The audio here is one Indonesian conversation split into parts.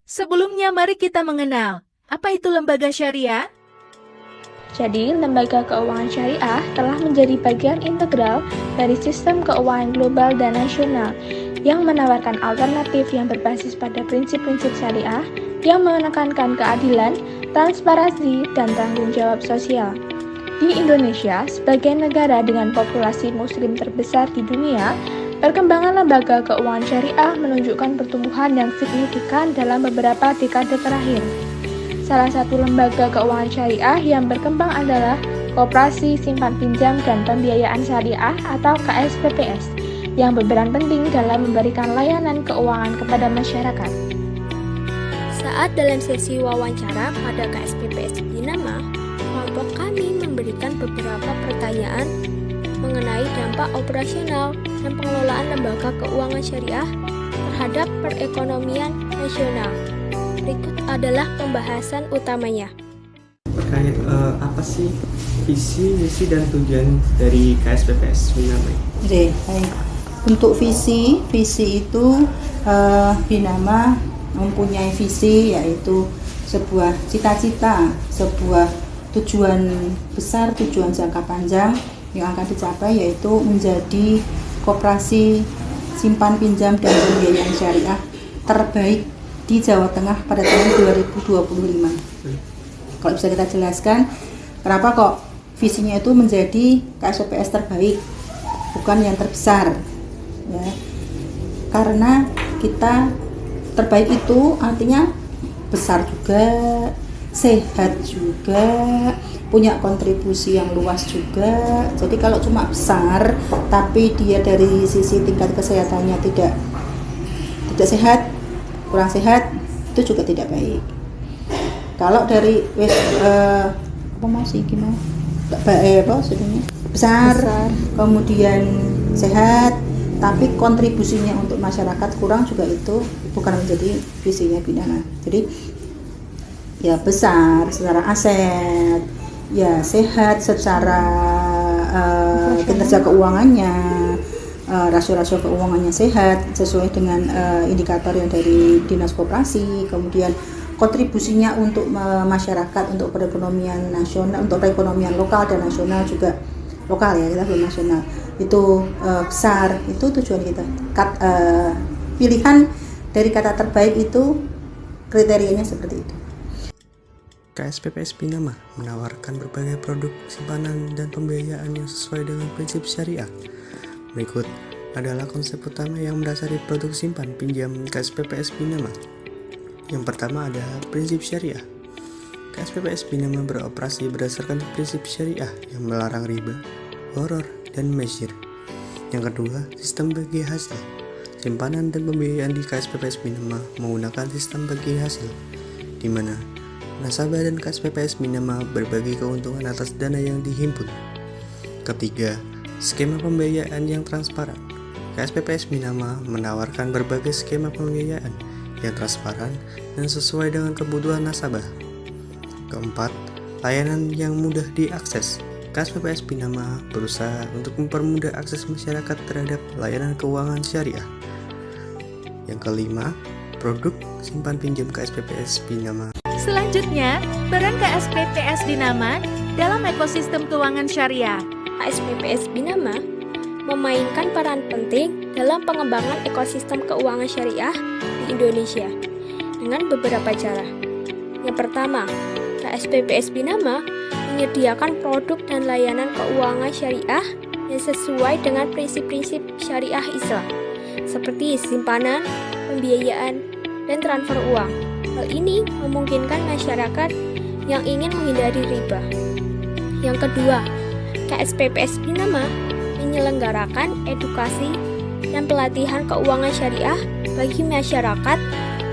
Sebelumnya mari kita mengenal, apa itu lembaga syariah? Jadi, lembaga keuangan syariah telah menjadi bagian integral dari sistem keuangan global dan nasional yang menawarkan alternatif yang berbasis pada prinsip-prinsip syariah yang menekankan keadilan, transparansi, dan tanggung jawab sosial. Di Indonesia, sebagai negara dengan populasi muslim terbesar di dunia, perkembangan lembaga keuangan syariah menunjukkan pertumbuhan yang signifikan dalam beberapa dekade terakhir. Salah satu lembaga keuangan syariah yang berkembang adalah Koperasi Simpan Pinjam dan Pembiayaan Syariah atau KSPPS, yang berperan penting dalam memberikan layanan keuangan kepada masyarakat. Saat dalam sesi wawancara pada KSPPS Binama, kelompok kami memberikan beberapa pertanyaan mengenai dampak operasional dan pengelolaan lembaga keuangan syariah terhadap perekonomian nasional. Berikut adalah pembahasan utamanya. Terkait apa sih visi, misi, dan tujuan dari KSPPS Binama? Oke, baik. Untuk visi itu Binama mempunyai visi, yaitu sebuah cita-cita, sebuah tujuan besar, tujuan jangka panjang yang akan dicapai, yaitu menjadi koperasi simpan pinjam dan pembiayaan syariah terbaik di Jawa Tengah pada tahun 2025. Kalau bisa kita jelaskan, kenapa kok visinya itu menjadi KSPPS terbaik, bukan yang terbesar, ya? Karena kita terbaik itu artinya besar juga, sehat juga, punya kontribusi yang luas juga. Jadi kalau cuma besar, tapi dia dari sisi tingkat kesehatannya tidak sehat, kurang sehat, itu juga tidak baik. Kalau dari besar, kemudian sehat, tapi kontribusinya untuk masyarakat kurang, juga itu bukan menjadi visinya Binama. Jadi ya besar secara aset, ya sehat secara kinerja keuangannya, rasio-rasio keuangannya sehat sesuai dengan indikator yang dari Dinas Koperasi, kemudian kontribusinya untuk masyarakat, untuk perekonomian nasional, untuk perekonomian lokal dan nasional juga lokal, ya, kita belum nasional, itu besar. Itu tujuan kita. Pilihan dari kata terbaik itu kriterianya seperti itu. KSPPS Binama menawarkan berbagai produk simpanan dan pembiayaan yang sesuai dengan prinsip syariah. Berikut adalah konsep utama yang mendasari produk simpan pinjam KSPPS Binama. Yang pertama ada prinsip syariah. KSPPS Binama beroperasi berdasarkan prinsip syariah yang melarang riba, gharar, dan maisir. Yang kedua, sistem bagi hasil. Simpanan dan pembiayaan di KSPPS Binama menggunakan sistem bagi hasil, di mana nasabah dan KSPPS Binama berbagi keuntungan atas dana yang dihimpun. Ketiga, skema pembiayaan yang transparan. KSPPS Binama menawarkan berbagai skema pembiayaan yang transparan dan sesuai dengan kebutuhan nasabah. Keempat, layanan yang mudah diakses. KSPPS Binama berusaha untuk mempermudah akses masyarakat terhadap layanan keuangan syariah. Yang kelima, produk simpan pinjam KSPPS Binama. Selanjutnya, peran KSPPS Binama dalam ekosistem keuangan syariah. KSPPS Binama memainkan peran penting dalam pengembangan ekosistem keuangan syariah di Indonesia dengan beberapa cara. Yang pertama, KSPPS Binama menyediakan produk dan layanan keuangan syariah yang sesuai dengan prinsip-prinsip syariah Islam, seperti simpanan, pembiayaan, dan transfer uang. Hal ini memungkinkan masyarakat yang ingin menghindari riba. Yang kedua, KSPPS Binama menyelenggarakan edukasi dan pelatihan keuangan syariah bagi masyarakat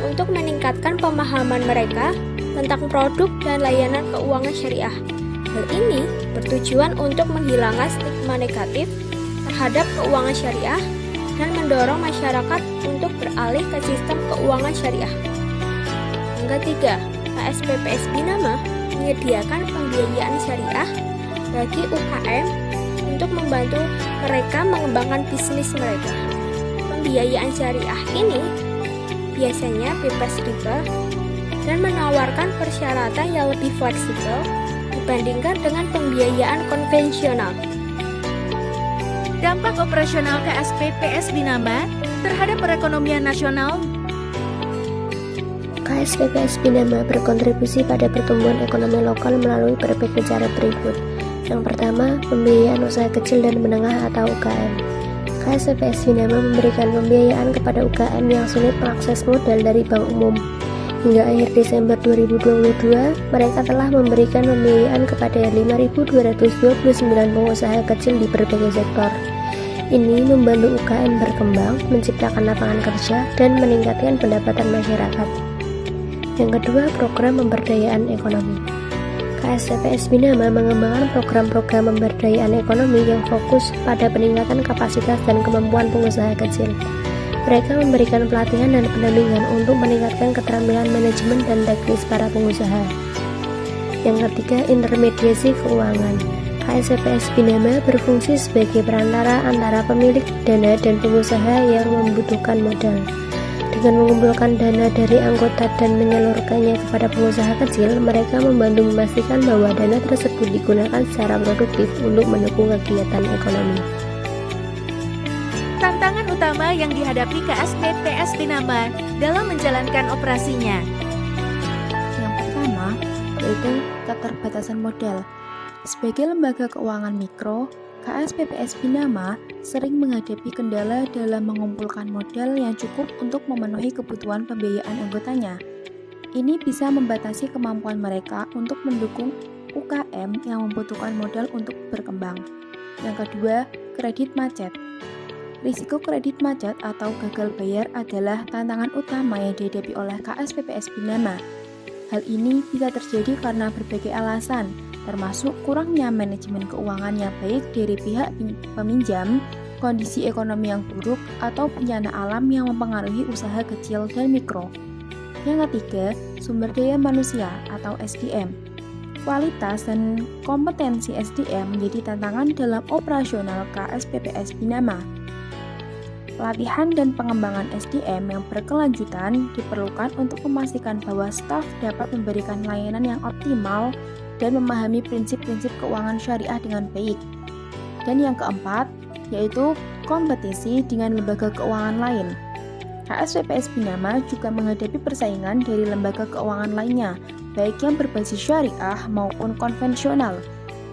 untuk meningkatkan pemahaman mereka tentang produk dan layanan keuangan syariah. Hal ini bertujuan untuk menghilangkan stigma negatif terhadap keuangan syariah dan mendorong masyarakat untuk beralih ke sistem keuangan syariah. Yang ketiga, KSPPS Binama menyediakan pembiayaan syariah bagi UKM untuk membantu mereka mengembangkan bisnis mereka. Pembiayaan syariah ini biasanya bebas riba dan menawarkan persyaratan yang lebih fleksibel dibandingkan dengan pembiayaan konvensional. Dampak operasional KSPPS Binama terhadap perekonomian nasional. KSPPS Binama berkontribusi pada pertumbuhan ekonomi lokal melalui berbagai cara berikut. Yang pertama, pembiayaan usaha kecil dan menengah atau UKM. KSPPS Binama memberikan pembiayaan kepada UKM yang sulit mengakses modal dari bank umum. Hingga akhir Desember 2022, mereka telah memberikan pembiayaan kepada 5.229 pengusaha kecil di berbagai sektor. Ini membantu UKM berkembang, menciptakan lapangan kerja, dan meningkatkan pendapatan masyarakat. Yang kedua, program pemberdayaan ekonomi. KSPPS Binama mengembangkan program-program pemberdayaan ekonomi yang fokus pada peningkatan kapasitas dan kemampuan pengusaha kecil. Mereka memberikan pelatihan dan pendampingan untuk meningkatkan keterampilan manajemen dan teknis para pengusaha. Yang ketiga, intermediasi keuangan. KSPPS Binama berfungsi sebagai perantara antara pemilik dana dan pengusaha yang membutuhkan modal. Dengan mengumpulkan dana dari anggota dan menyalurkannya kepada pengusaha kecil, mereka membantu memastikan bahwa dana tersebut digunakan secara produktif untuk mendukung kegiatan ekonomi. Tantangan utama yang dihadapi KSPPS Binama dalam menjalankan operasinya. Yang pertama, yaitu keterbatasan modal. Sebagai lembaga keuangan mikro, KSPPS Binama sering menghadapi kendala dalam mengumpulkan modal yang cukup untuk memenuhi kebutuhan pembiayaan anggotanya. Ini bisa membatasi kemampuan mereka untuk mendukung UKM yang membutuhkan modal untuk berkembang. Yang kedua, kredit macet. Risiko kredit macet atau gagal bayar adalah tantangan utama yang dihadapi oleh KSPPS Binama. Hal ini bisa terjadi karena berbagai alasan, termasuk kurangnya manajemen keuangan yang baik dari pihak peminjam, kondisi ekonomi yang buruk, atau bencana alam yang mempengaruhi usaha kecil dan mikro. Yang ketiga, sumber daya manusia atau SDM. Kualitas dan kompetensi SDM menjadi tantangan dalam operasional KSPPS Binama. Pelatihan dan pengembangan SDM yang berkelanjutan diperlukan untuk memastikan bahwa staf dapat memberikan layanan yang optimal dan memahami prinsip-prinsip keuangan syariah dengan baik. Dan yang keempat, yaitu kompetisi dengan lembaga keuangan lain. KSPPS Binama juga menghadapi persaingan dari lembaga keuangan lainnya, baik yang berbasis syariah maupun konvensional.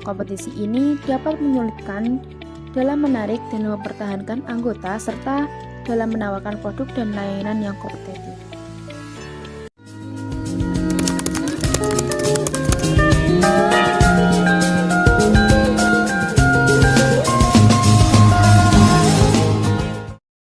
Kompetisi ini dapat menyulitkan dalam menarik dan mempertahankan anggota serta dalam menawarkan produk dan layanan yang kompetitif.